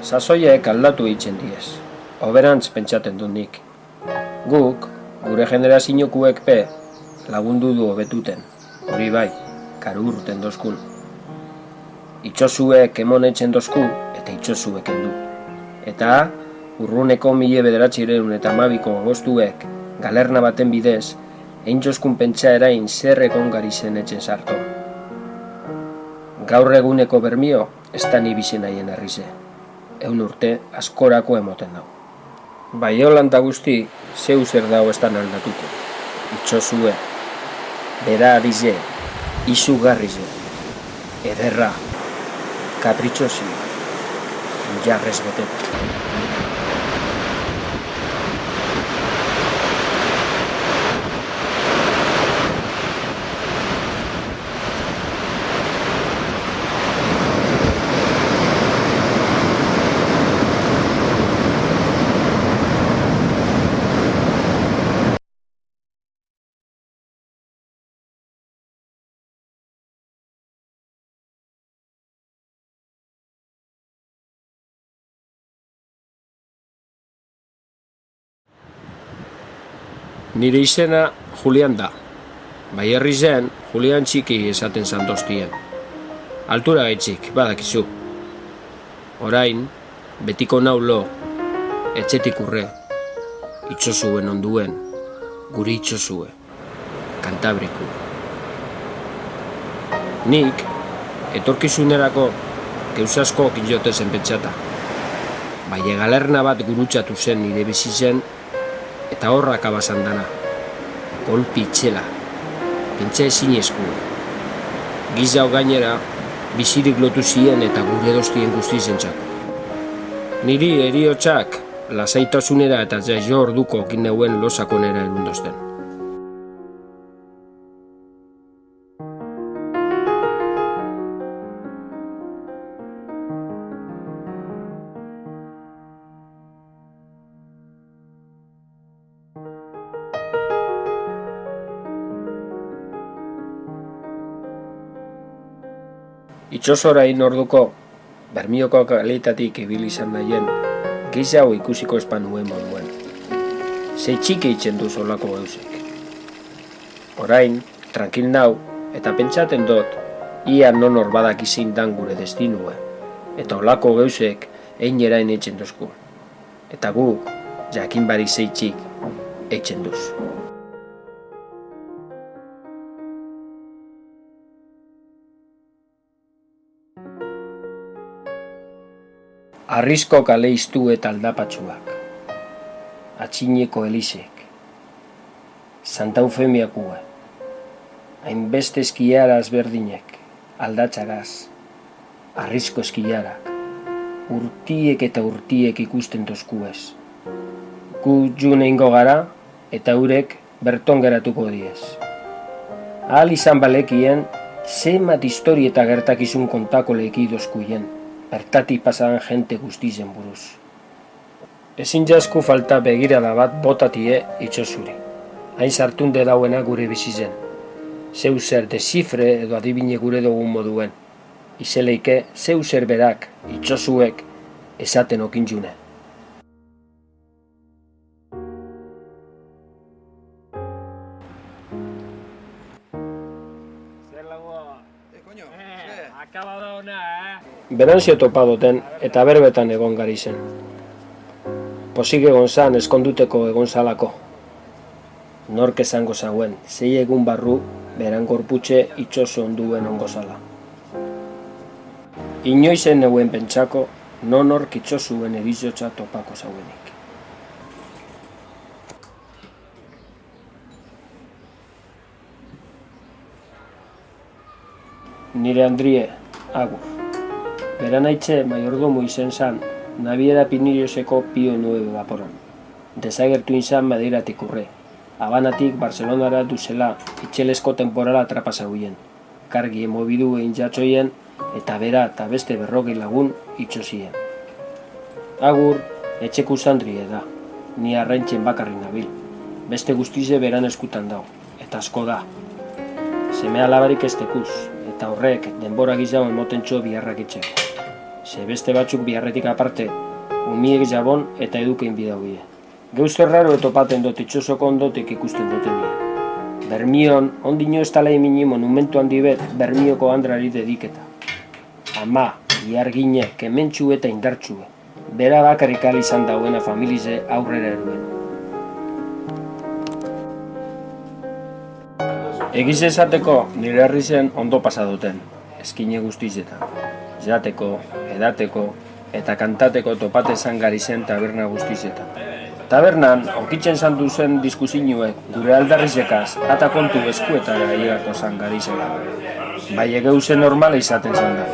sasoiek aldatu egiten diez, hoberantz pentsaten dut nik. Guk, gure generaziokuek lagundu du hobetuten, hori bai, karu urten dozkun. Itxosuek emonetzen dozku eta itxosuek endu. Eta urruneko 1912ko agostuek galerna baten bidez, eintxoskun pentsa erain zer egon gari zen etxen sarto. Gaur eguneko bermio, ez da ni bizen haien herrize. 100 urte askorako emoten dau. Bai holanta guzti, zeu zer dago ez da aldatuko. Itxosue, bera adize, izugarrize, ederra, kapritxosi, jarrez beteta. Nire izena Julian da. Bai herri zen, Julian txiki esaten zantostien. Altura gaitzik, badakizu. Orain, betiko naulo, etxetik urre, itxosuen onduen, guri itxosue, Kantabriku. Nik, etorkizunerako, geuzasko kilote zen pentsata. Bai galerna bat gurutxatu zen nire bizitzen, eta horrak abasan dana. Kolpi itxela, pentsa ezin esku. Gizau gainera, bizirik lotu zien eta gure dostien guzti zentzako. Niri eriotxak, lasaitasunera eta jaio orduko kineuen losakonera erundozten. Itxosorain orduko, Bermioko kaleetatik ibili izan nahien, gehiago ikusiko espanuen moduen. Zei txike itxen du solako gauzek. Orain, tranquil nau, eta pentsaten dut, ia nonor badak izin dan gure destinue, eta olako gauzek einerain eitzen duzku. Eta gu, jakin barik zei txik, eitzen duz. Arrizko kaleiztu eta aldapatsuak, atxineko elizek, Santa Eufemiakue, hainbeste eskiara azberdinek, aldatxaraz, arrizko eskiarak, urtiek eta urtiek ikusten tozkuez. Gu june ingo gara eta urek berton geratuko diez. Ahal izan balekien, zenbat histori eta gertakizun kontako leki dozkuien. Bertatik pasadan jente guztizen buruz. Ezin jasku falta begirada bat botatie itxosuri. Hain sartunde dauena gure bizizen. Zeu zer desifre edo adibine gure dugun moduen. Izeleike zeu zer berak, itxosuek, esaten okintzune. Beranzio topa duten eta berbetan egon gari zen. Posik egon zan eskonduteko egon zalako. Nork esango zauen, zei egun barru beran gorputxe itxoso onduen ongo zala. Inoizen neuen pentsako, nonork itxosuen erizotza topako zauenik. Nire Andrie, agur. Beran haitxe maiordomo izen zan, Nabiera Pinilloseko Pio 9 vaporan. Desagertu izan Madeiratik urre. Habanatik Barcelonara duzela itxelesko temporala atrapasa huien. Kargi emobidu egin jatzoien eta bera eta beste 40 lagun itxosien. Agur, etxeku Sandrie da. Ni arraintzen bakarri nabil. Beste guztize beran eskutan dau, eta asko da. Seme alabarik ez tekuz, eta horrek denbora gizau emotentxo biharrak itxeko. ze beste batzuk biharretik aparte, umiek jabon eta edukein bidaugie. Geuzte raro etopaten dut itxosoko ondotik ikusten duten dira. Bermion, ondino ez tala emini monumentu handi bet, Bermioko andrari dediketa. Ama, iargine, kementxu eta indartxue. Bera bakarrik izan dauena familize aurrera eruen. Egiz esateko nire herri zen ondo pasa duten, eskine guztizetan. Jateko, edateko eta kantateko topate zangari zen taberna guztizetan. Tabernan, okitzen zandu zen diskusinuek gure aldarrizekaz eta kontu eskuetara llegako zangari zela. Bai egeuze normala izaten zen da.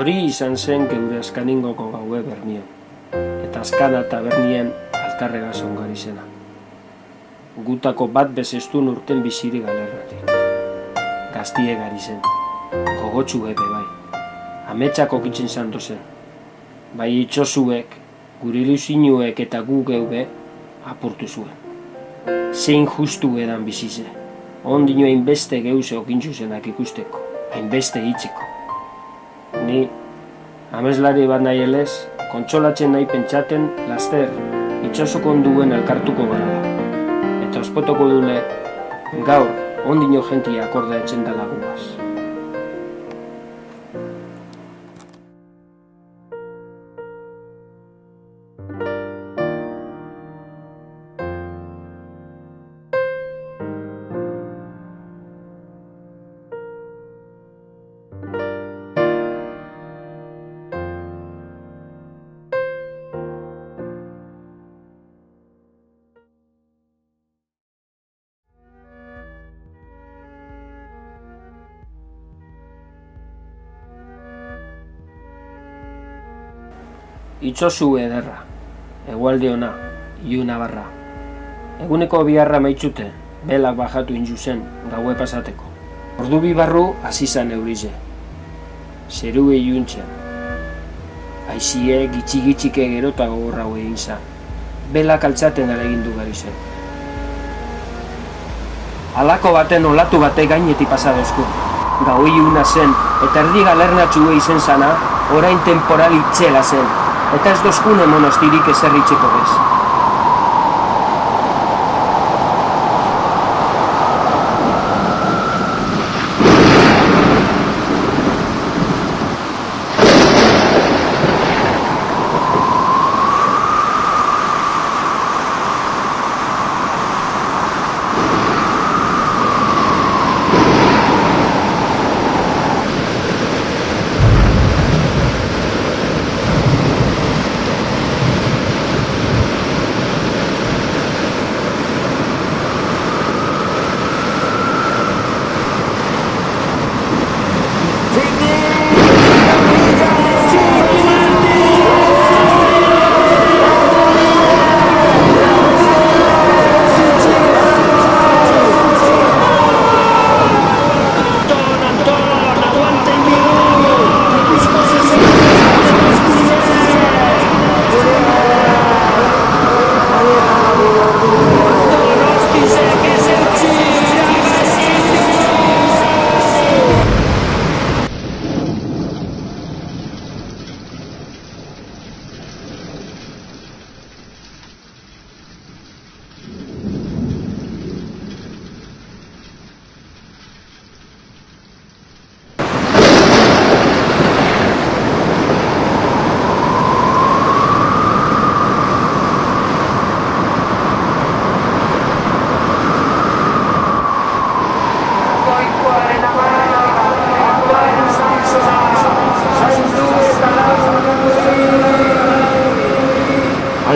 Hori izan zen geure askaningoko gaue Bermion, eta askana tabernien alkarrega zongari zena. Gutako bat bezestun urten biziri galernatik. Gaztie gari zen, gogotsu ebe bai, ametsak okitzen zanto zen. Bai itxosuek, gure ilusinuek eta gu geube apurtu zuen. Zein justu edan bizize, ondino hainbeste geuze okintzu zenak ikusteko, hainbeste hitzeko. Ni, ameslari bat nahi elez, kontsolatzen nahi pentsaten, laster, itxosoko onduen elkartuko gara. Eta ospotoko dule, gaur, ondino jentia akorda etxen dala guaz. Itxosu ederra, egualde ona, iluna barra. Eguneko biharra maitzute, belak bajatu inju zen, gaue pasateko. Ordu bi barru hasi zan eurize. Zerue iuntzen. Aizie gitxi-gitxike gerota gogorrau egin zan. Belak altzaten alegindu gari zen. Halako baten olatu batek gainetik pasadozku. Gau iluna zen, eta erdi galernatxue izen zana, orain temporal itxela zen. Eta ez dozkune monastirik ezerritxeko bez.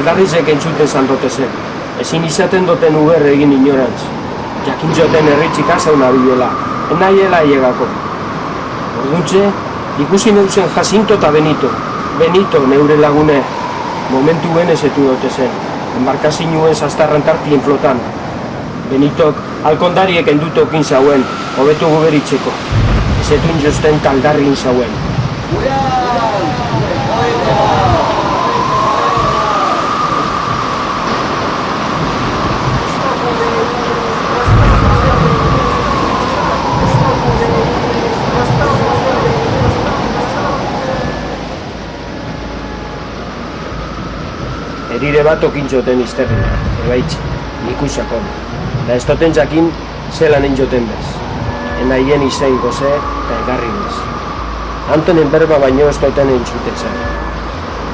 aldarrizek entzuten zandote zen. Ezin izaten duten uber egin inorantz. Jakin joten erritxik azauna bilela, enaiela aiegako. Orduntxe, ikusi neuzen Jacinto eta Benito. Benito, neure lagune, momentu benezetu dote zen. Embarkazinuen zaztarran tartien flotan. Benitok, alkondariek endutokin zauen, hobetu guberitzeko. Ezetun josten taldarrin zauen. Erire bat okintzoten izterri, ebaitxe, nikusakon. Da ez doten jakin zelan enjoten bez. Enaien izain goze eta egarri bez. Antonen berba baino ez doten entzutetzen.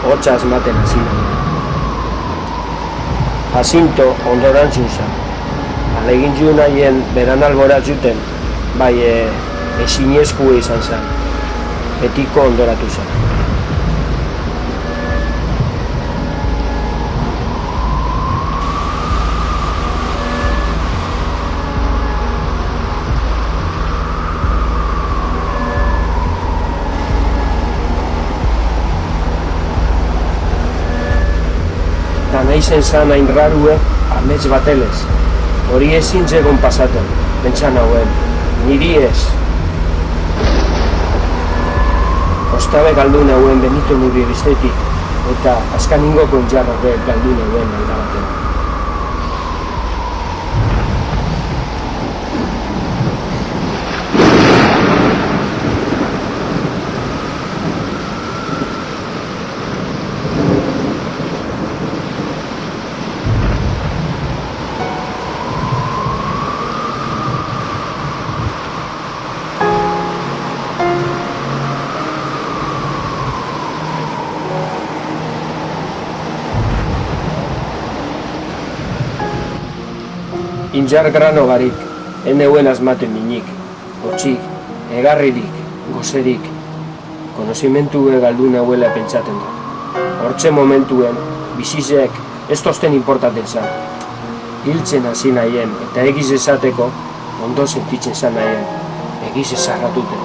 Hotza asmaten hasi nahi. Jacinto ondorantzun zen. Alegin ju nahien beran alborat zuten, bai ezinezkue izan zen. Betiko ondoratu zen. Naizen zan hain rarue, amets batelez. Hori ezin zegon pasaten, pentsan hauen, niri ez. Ostabe galdun hauen Benito nuri biztetik, eta azkaningoko enjarroke galdun hauen aldabaten. Injar grano garik, eneuen asmaten minik, hotxik, egarririk, gozerik, konozimentue galdun hauela pentsaten dut. Hortxe momentuen, bizizek ez tozten importaten zan. Hiltzen hasi nahien eta egiz esateko, ondo sentitzen zan nahien, egiz esarratuten.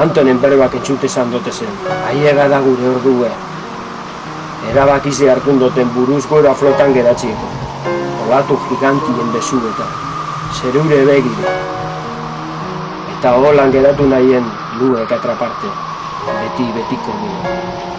Antonen berbak entzute zan dote zen, aiega da gure ordue. Erabakize hartun duten buruz gora flotan geratzieko. Olatu gigantien bezuetan, zerure begire. Eta holan geratu nahien luek atraparte, beti betiko nire.